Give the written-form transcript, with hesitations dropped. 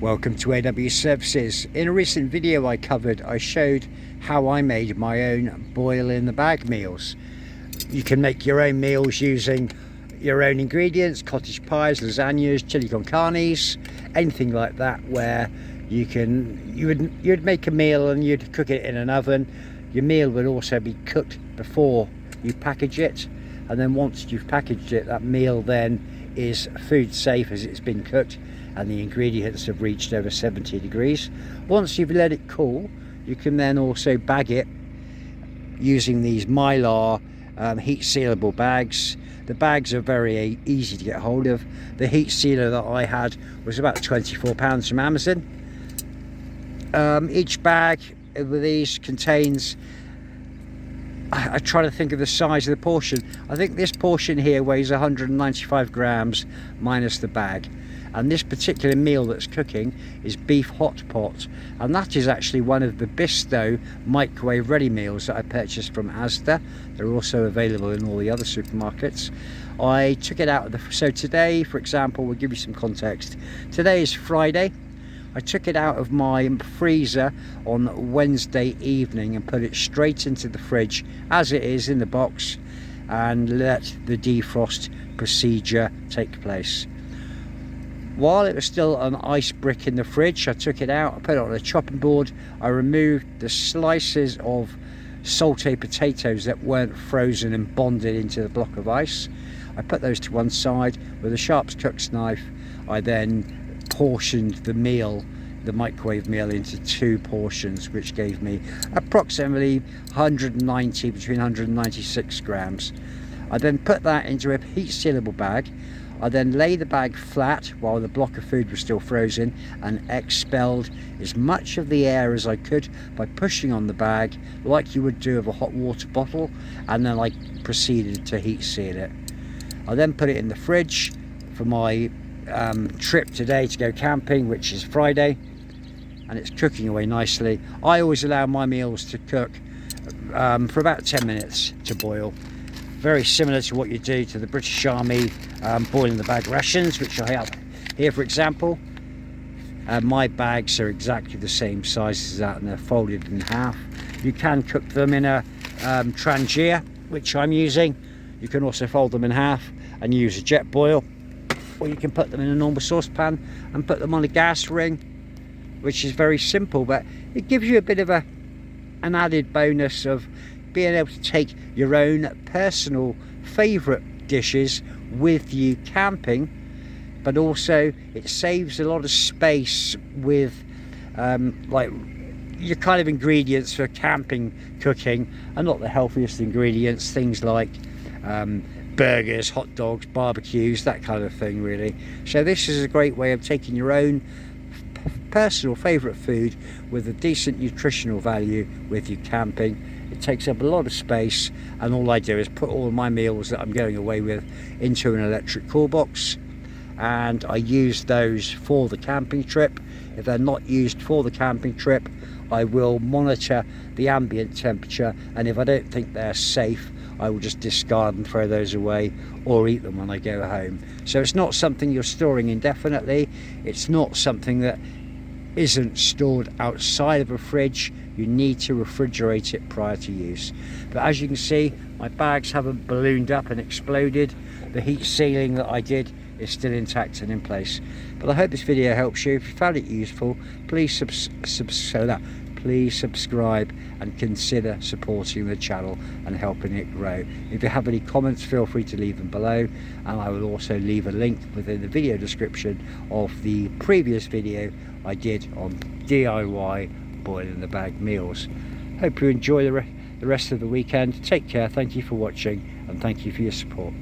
Welcome to AW Services. In a recent video I showed how I made my own boil in the bag meals. You can make your own meals using your own ingredients, cottage pies, lasagnas, chili con carnes, anything like that, where you'd make a meal and you'd cook it in an oven. Your meal would also be cooked before you package it, and then once you've packaged it, that meal then is food safe as it's been cooked and the ingredients have reached over 70 degrees. Once you've let it cool, you can then also bag it using these Mylar heat sealable bags. The bags are very easy to get hold of. The heat sealer that I had was about £24 from Amazon. Each bag with these contains, I try to think of the size of the portion. I think this portion here weighs 195 grams minus the bag. And this particular meal that's cooking is beef hot pot, and that is actually one of the Bisto microwave ready meals that I purchased from Asda. They're also available in all the other supermarkets. I took it out of the, so today, for example, we'll give you some context. Today is Friday. I took it out of my freezer on Wednesday evening and put it straight into the fridge as it is in the box, and let the defrost procedure take place. While it was still an ice brick in the fridge, I took it out, I put it on a chopping board, I removed the slices of sauté potatoes that weren't frozen and bonded into the block of ice. I put those to one side. With a sharp cook's knife, I then portioned the meal, the microwave meal, into two portions, which gave me approximately 190, between 196 grams. I then put that into a heat sealable bag. I then lay the bag flat while the block of food was still frozen and expelled as much of the air as I could by pushing on the bag like you would do of a hot water bottle, and then I proceeded to heat seal it. I then put it in the fridge for my trip today to go camping, which is Friday, and it's cooking away nicely. I always allow my meals to cook for about 10 minutes to boil. Very similar to what you do to the British Army boil in the bag rations, which I have here, for example. My bags are exactly the same size as that, and they're folded in half. You can cook them in a Trangia, which I'm using. You can also fold them in half and use a jet boil, or you can put them in a normal saucepan and put them on a gas ring, which is very simple, but it gives you a bit of an added bonus of being able to take your own personal favourite dishes with you camping, but also it saves a lot of space with like your kind of ingredients for camping cooking are not the healthiest ingredients, things like burgers, hot dogs, barbecues, that kind of thing really. So this is a great way of taking your own personal favourite food with a decent nutritional value with you camping. It takes up a lot of space, and all I do is put all my meals that I'm going away with into an electric cool box, and I use those for the camping trip. If they're not used for the camping trip, I will monitor the ambient temperature, and if I don't think they're safe, I will just discard and throw those away or eat them when I go home. So it's not something you're storing indefinitely. It's not something that isn't stored outside of a fridge. You need to refrigerate it prior to use. But as you can see, my bags haven't ballooned up and exploded. The heat sealing that I did is still intact and in place. But I hope this video helps you. If you found it useful, please subscribe and consider supporting the channel and helping it grow. If you have any comments, feel free to leave them below, and I will also leave a link within the video description of the previous video I did on DIY boil in the bag meals. Hope you enjoy the rest of the weekend. Take care, thank you for watching, and thank you for your support.